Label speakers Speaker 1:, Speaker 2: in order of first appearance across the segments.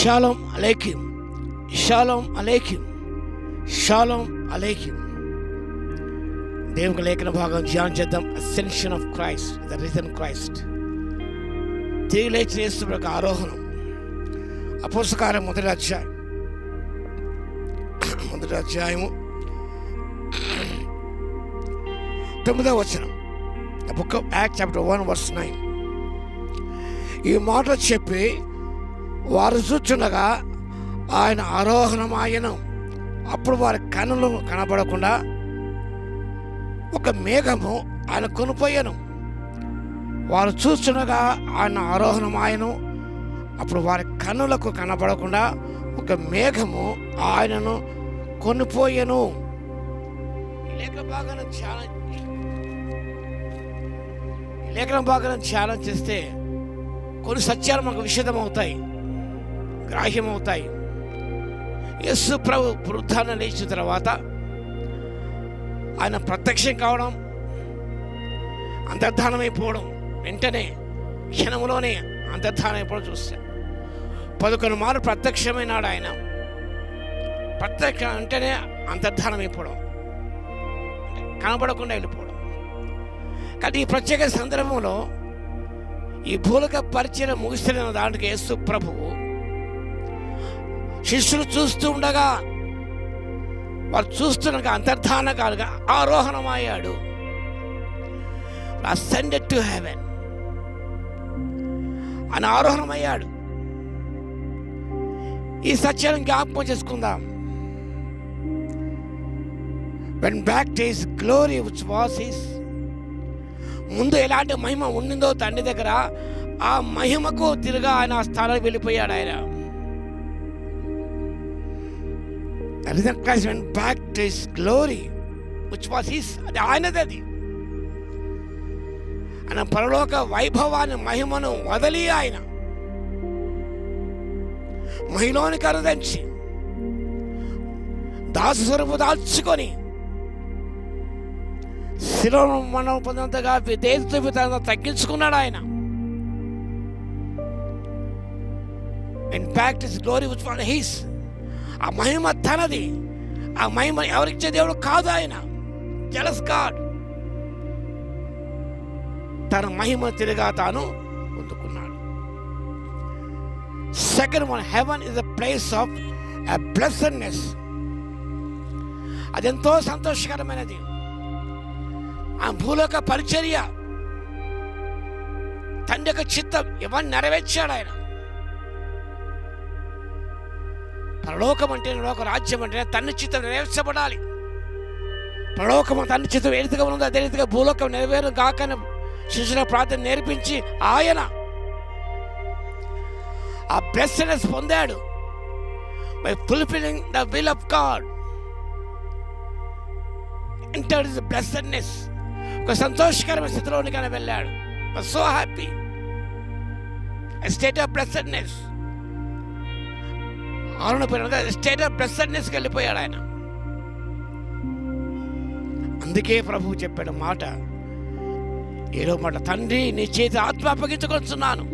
Speaker 1: Shalom అలైకుం, shalom అలైకుం, shalom అలైకుం. దేవునికి లేఖన భాగం ధ్యానం చేద్దాం. Ascension of Christ, the risen Christ. తిరిగి లేచిన యేసు యొక్క ఆరోహణం. అపోస్తల కార్యం మొదటి అధ్యాయము 9వ వచనం. The book of acts chapter 1 verse 9. ఈ మాట చెప్పి వారు చూచుండగా ఆయన ఆరోహణమాయను. అప్పుడు వారి కన్నులు కనబడకుండా ఒక మేఘము ఆయన కొనిపోయాను. వారు చూస్తుండగా ఆయన ఆరోహణమాయను. అప్పుడు వారి కన్నులకు కనబడకుండా ఒక మేఘము ఆయనను కొనిపోయాను. ఈ లేఖన భాగాన్ని ధ్యానం చేస్తే కొన్ని సత్యాలు మనకు విషదమవుతాయి, గ్రాహ్యమవుతాయి. యేసు ప్రభు పునరుత్థానం లేచిన తర్వాత ఆయన ప్రత్యక్షం కావడం, అంతర్ధానమైపోవడం, వెంటనే క్షణంలోనే అంతర్ధానమైపోవడం చూస్తాం. 11 మార్లు ప్రత్యక్షమైనాడు ఆయన. ప్రత్యక్షం వెంటనే అంతర్ధానమైపోవడం, కనబడకుండా వెళ్ళిపోవడం. కానీ ఈ ప్రత్యేక సందర్భంలో ఈ భూలోక పరిచయం ముగిస్తున్న దాంట్లో యేసు ప్రభువు శిష్యులు చూస్తూ ఉండగా, వారు చూస్తుండగా అంతర్ధానకాలుగా ఆరోహణమయ్యాడు. Ascended to heaven. ఆయన ఆరోహణమయ్యాడు. ఈ సత్యాన్ని జ్ఞాపకం చేసుకుందాం. When back to his glory which was his. ముందు ఎలాంటి మహిమ ఉండిందో తండ్రి దగ్గర, ఆ మహిమకు తిరిగా ఆయన ఆ స్థానానికి వెళ్ళిపోయాడు. ఆయన Christ went back to his glory which was his. అది ఆయనది. ఆయన పరలోక వైభవాన్ని, మహిమను వదిలి ఆయన మహిలోని కరుదంచి దాసు స్వరూపు దాల్చుకొని శిలను మనం పొందినంతగా విధేయతను తగ్గించుకున్నాడు ఆయన. In fact his glory which was his. ఆ మహిమ తనది. ఆ మహిమ ఎవరిచ్చే దేవుడు కాదు. ఆయన జెలస్ గాడ్. తన మహిమ తిరిగా తాను పొందుకున్నాడు. Second one, heaven is the place of blessedness. అదెంతో సంతోషకరమైనది. ఆ భూలోక పరిచర్య, తండ్రి యొక్క చిత్తం ఇవన్నీ నెరవేర్చాడు ఆయన. పరలోకం అంటే, లోక రాజ్యం అంటే తండ్రి చిత్తం నెరవేర్చబడాలి. పరలోకం తండ్రి చిత్తం ఏ రీతిగా ఉందో అదే రీతిగా భూలోకం నెరవేరు కాకని శిష్యుల ప్రార్థన నేర్పించి ఆయన ఆ బ్లెస్సెడ్నెస్ పొందాడు. By fulfilling the will of God entered the blessedness. ఒక సంతోషకరమైన స్థితిలోనికి ఆయన వెళ్ళాడు. So happy, state of blessedness. State of బ్లెస్సెడ్నెస్కి వెళ్ళిపోయాడు ఆయన. అందుకే ప్రభువు చెప్పాడు మాట, ఏడో మాట, తండ్రి నీ చేతి ఆత్మ అప్పగించుకొస్తున్నాను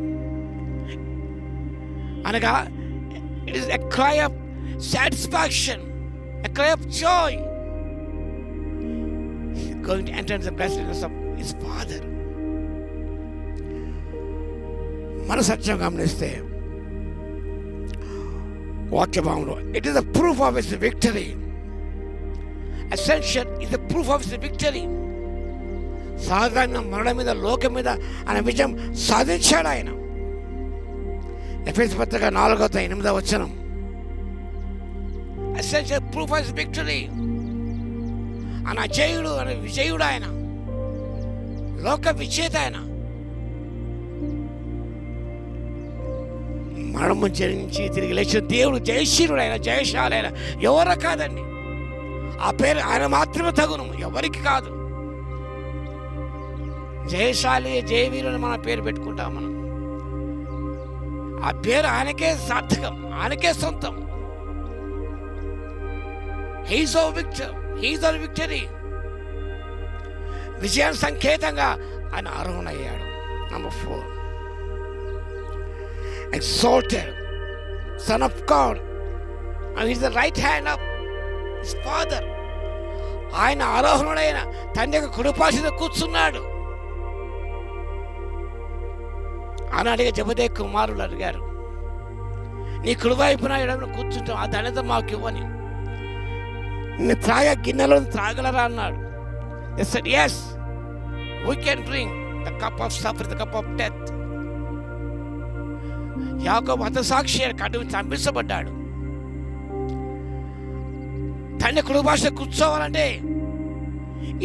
Speaker 1: అనగా, it is a cry of satisfaction, a cry of Joy. Going to enter the blessedness of his father. మన సత్యం గమనిస్తే వాక్యభావంలో it is the proof of his victory. Ascension is the proof of his victory. సాధారణ మరణం మీద, లోకం మీద ఆయన విజయం సాధించాడు ఆయన. ఎఫెసీ పత్రిక 4:8 వచనం. Ascension proof of his victory. ఆయన అజేయుడు, ఆయన విజయుడు, ఆయన లోక విజేత. ఆయన మరణము జరించి తిరిగి లేచిన దేవుడు, జయశీలుడు, ఆయన జయశాలి. ఆయన ఎవరో కాదండి. ఆ పేరు ఆయన మాత్రమే తగును, ఎవరికి కాదు. జయశాలి, జయవీరుని మన పేరు పెట్టుకుంటాం మనం. ఆ పేరు ఆయనకే సార్థకం, ఆయనకే సొంతం. He's a victor, he's our victory. విజయం సంకేతంగా ఆయన ఆరోహణ అయ్యాడు. Number 4, exalted Son of God, and He is the right hand of His Father. ఆయన ఆరోహణుడైన తండ్రి యొక్క కుడిపార్శ్వన కూర్చున్నాడు. ఆనాడిగా జబదే కుమారులు అడిగారు, నీ కుడివైపున ఎడమ కూర్చుంటాం, ఆ ధన్యత మాకు ఇవ్వని, నేను త్రాగే గిన్నెలో త్రాగలరా అన్నాడు. They said, yes, we can drink the cup of suffering, the cup of death. యాకోబు హతసాక్షి కడుపు చంపించబడ్డాడు. తండ్రి కుడి భాష కూర్చోవాలంటే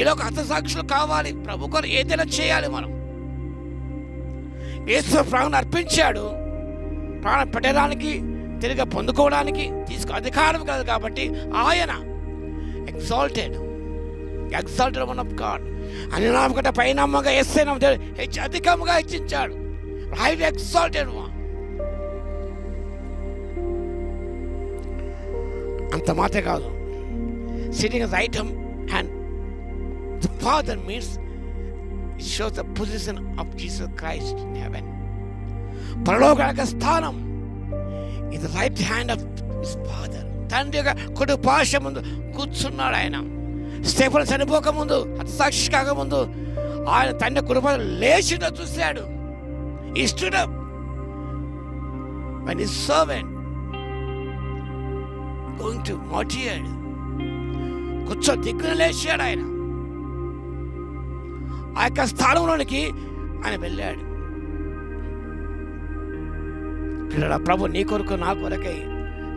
Speaker 1: ఇలా ఒక హతసాక్షులు కావాలి. ప్రభు కొరకు ఏదైనా చేయాలి. మనం యేసు ప్రాణం అర్పించాడు. ప్రాణం పెట్టడానికి, తిరిగి పొందుకోవడానికి అధికారం కాదు కాబట్టి ఆయన ఎగ్జాల్టెడ్ వన్ ఆఫ్ గాడ్ అని నామకంటే పైనమ్మగా ఎస్ఐ అధికంగా హెచ్చించాడు. Highly exalted one. అంత మాత్రమే కాదు, sitting at the right hand the Father means it shows the position of Jesus Christ in heaven. పరలోక స్థానం is the right hand of His Father. తండ్రి యొక్క కుడి పార్శ్వం ముందు కూర్చున్నాడు ఆయన. స్టెఫెను చనిపోక ముందు, హతసాక్షి కాకముందు ఆయన తండ్రి కుడి పార్శ్వం లేచితో చూశాడు. He stood up when his servant going to martyr, కూర్చో దిక్కున లేచాడు ఆయన. ఆ యొక్క స్థానంలోనికి ఆయన వెళ్ళాడు. ప్రభు నీ కొరకు నా కొరకై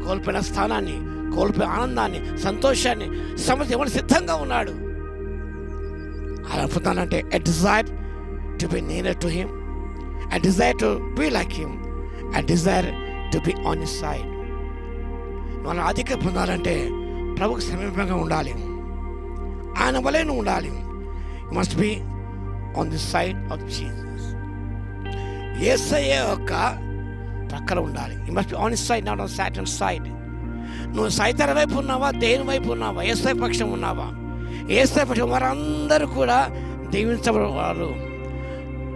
Speaker 1: కోల్పోయిన స్థానాన్ని, కోల్పోయిన ఆనందాన్ని, సంతోషాన్ని సమస్య ఇవ్వడానికి సిద్ధంగా ఉన్నాడు. అలా పొందాలంటే a desire to be nearer to Him, a desire to be like Him, a desire to be on His side. మనం అధిక పొందాలంటే ప్రభుకు సమీపంగా ఉండాలి. ఆయన వలె నువ్వు ఉండాలి. You must be on the side of Jesus. యేసయ్య యొక్క ప్రక్కన ఉండాలి. You must be on his side, not on Satan side. నువ్వు సైతాన్ వైపు ఉన్నావా, దేని వైపు ఉన్నావా? యేసయ్య పక్షం ఉన్నావా? యేసయ్య పక్షం వారందరూ కూడా దీవించబడేవారు.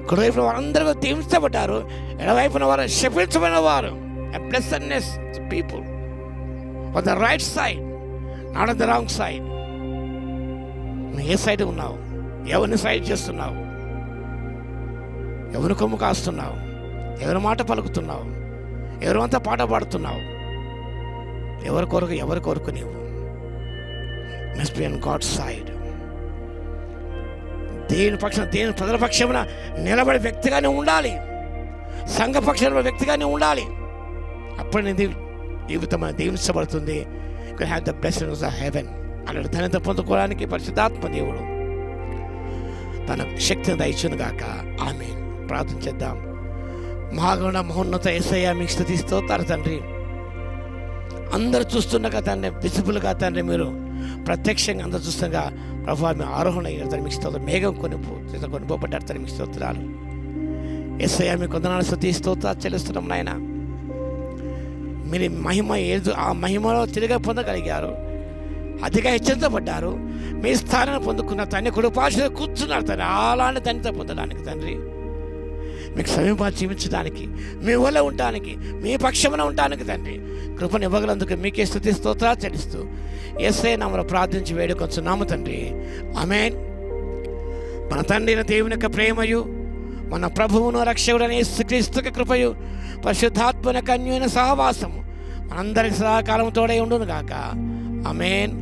Speaker 1: కుడివైపున వారందరూ కూడా దీవించబడ్డారు. ఎడవైపున వారు శపించబడిన వారు. Blessedness people on the right side, not on the wrong side. నువ్వు ఏ సైడ్ ఉన్నావు? ఎవరిని సైడ్ చేస్తున్నావు? ఎవరి కొమ్ము కాస్తున్నావు? ఎవరి మాట పలుకుతున్నావు? ఎవరివంతా పాట పాడుతున్నావు? ఎవరి కొరకు నీవు? Must be on God side. దేని ప్రజల పక్షమున నిలబడే వ్యక్తిగానే ఉండాలి. సంఘ పక్షంలో వ్యక్తిగానే ఉండాలి. అప్పుడు నీ జీవితం దీవించబడుతుంది. You can have the blessings of heaven. అలాంటి ధన్యత పొందుకోవడానికి పరిశుద్ధాత్మ దేవుడు తన శక్తిని దయచును గాక. ఆమేన్. ప్రార్థన చేద్దాం. మహాగణ మహోన్నత యేసయ్య మీకు స్తుతి స్తోత్రాలు తండ్రి. అందరూ చూస్తుండగా తండ్రి, విజిబుల్గా తండ్రి, మీరు ప్రత్యక్షంగా అందరూ చూస్తుండగా ప్రభువా మీ ఆరోహణ అయ్యారు తండ్రి. మీకు స్తోత్రం. మేఘం కొనిపోబడ్డారు తండ్రి. మీకు స్తోత్రాలు. యేసయ్య మీకు వందనాలు, స్తుతి స్తోత్రాలు చెల్లిస్తున్నాం నాయన. మీరు మహిమ ఏదో ఆ మహిమలో తిరిగి పొందగలిగారు. అతిగా హెచ్చరించబడ్డారు. మీ స్థానాన్ని పొందుకున్న తండ్రి కుడి పార్శ్వన కూర్చున్నారు తండ్రి. అలాంటి ధన్యత పొందడానికి తండ్రి, మీకు సమీప జీవించడానికి, మీ వల్ల ఉండడానికి, మీ పక్షమున ఉండడానికి తండ్రి కృపను ఇవ్వగలందుకు మీకే స్తుతి స్తోత్రాలు చెల్లిస్తూ యేసయ్య నామములో ప్రార్థించి వేడుకొంచున్నాము తండ్రి. ఆమేన్. మన తండ్రి అయిన దేవుని యొక్క ప్రేమయు, మన ప్రభువును రక్షకుడైన యేసుక్రీస్తు కృపయు, పరిశుద్ధాత్మ కన్యైన సహవాసము మనందరికి సదాకాలం తోడై ఉండును గాక. ఆమేన్.